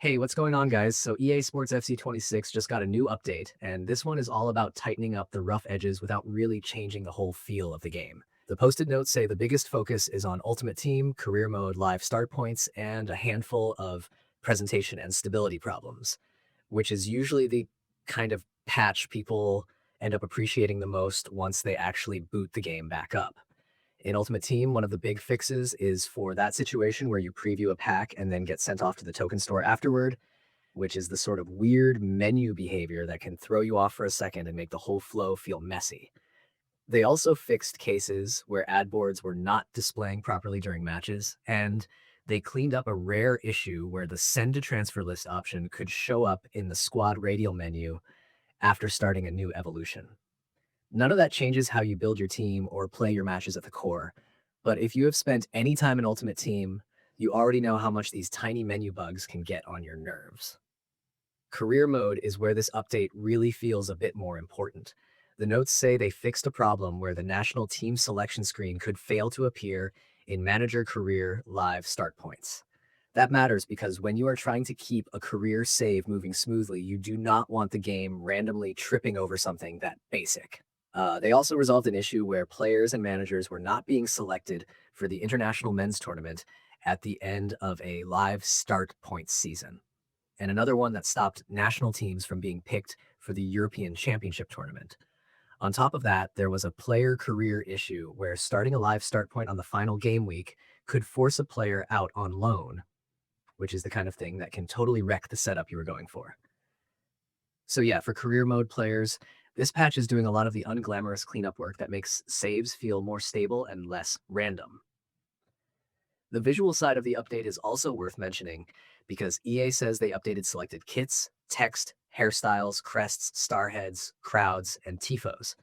Hey, what's going on, guys? So EA Sports FC 26 just got a new update, and this one is all about tightening up the rough edges without really changing the whole feel of the game. The posted notes say the biggest focus is on Ultimate Team, Career Mode, live start points, and a handful of presentation and stability problems, which is usually the kind of patch people end up appreciating the most once they actually boot the game back up. In Ultimate Team, one of the big fixes is for that situation where you preview a pack and then get sent off to the token store afterward, which is the sort of weird menu behavior that can throw you off for a second and make the whole flow feel messy. They also fixed cases where ad boards were not displaying properly during matches, and they cleaned up a rare issue where the send to transfer list option could show up in the squad radial menu after starting a new evolution. None of that changes how you build your team or play your matches at the core, but if you have spent any time in Ultimate Team, you already know how much these tiny menu bugs can get on your nerves. Career mode is where this update really feels a bit more important. The notes say they fixed a problem where the national team selection screen could fail to appear in Manager Career Live start points. That matters because when you are trying to keep a career save moving smoothly, you do not want the game randomly tripping over something that basic. They also resolved an issue where players and managers were not being selected for the International Men's Tournament at the end of a live start points season, and another one that stopped national teams from being picked for the European Championship tournament. On top of that, there was a player career issue where starting a live start point on the final game week could force a player out on loan, which is the kind of thing that can totally wreck the setup you were going for. So yeah, for career mode players, this patch is doing a lot of the unglamorous cleanup work that makes saves feel more stable and less random. The visual side of the update is also worth mentioning because EA says they updated selected kits, text, hairstyles, crests, starheads, crowds, and tifos.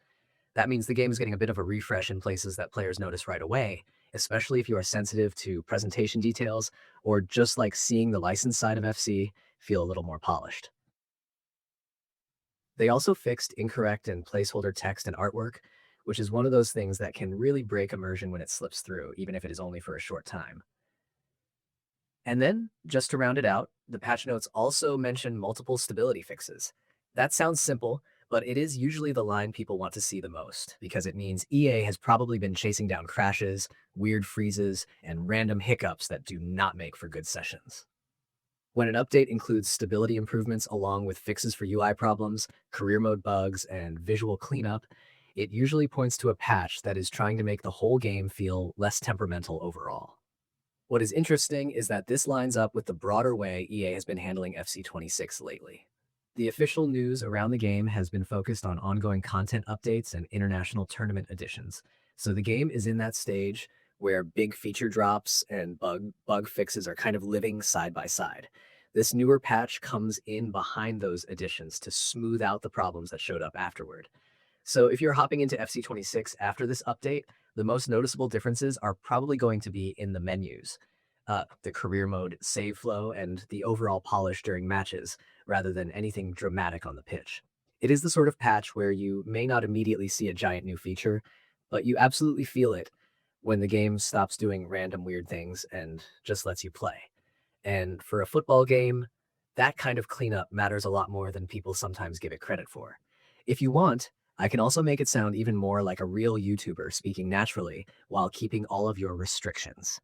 That means the game is getting a bit of a refresh in places that players notice right away, especially if you are sensitive to presentation details or just like seeing the license side of FC feel a little more polished. They also fixed incorrect and placeholder text and artwork, which is one of those things that can really break immersion when it slips through, even if it is only for a short time. And then, just to round it out, the patch notes also mention multiple stability fixes. That sounds simple, but it is usually the line people want to see the most, because it means EA has probably been chasing down crashes, weird freezes, and random hiccups that do not make for good sessions. When an update includes stability improvements along with fixes for UI problems, career mode bugs, and visual cleanup, it usually points to a patch that is trying to make the whole game feel less temperamental overall. What is interesting is that this lines up with the broader way EA has been handling FC26 lately. The official news around the game has been focused on ongoing content updates and international tournament additions, so the game is in that stage where big feature drops and bug fixes are kind of living side by side. This newer patch comes in behind those additions to smooth out the problems that showed up afterward. So if you're hopping into FC26 after this update, the most noticeable differences are probably going to be in the menus, the career mode save flow, and the overall polish during matches, rather than anything dramatic on the pitch. It is the sort of patch where you may not immediately see a giant new feature, but you absolutely feel it when the game stops doing random weird things and just lets you play. And for a football game, that kind of cleanup matters a lot more than people sometimes give it credit for. If you want, I can also make it sound even more like a real YouTuber speaking naturally while keeping all of your restrictions.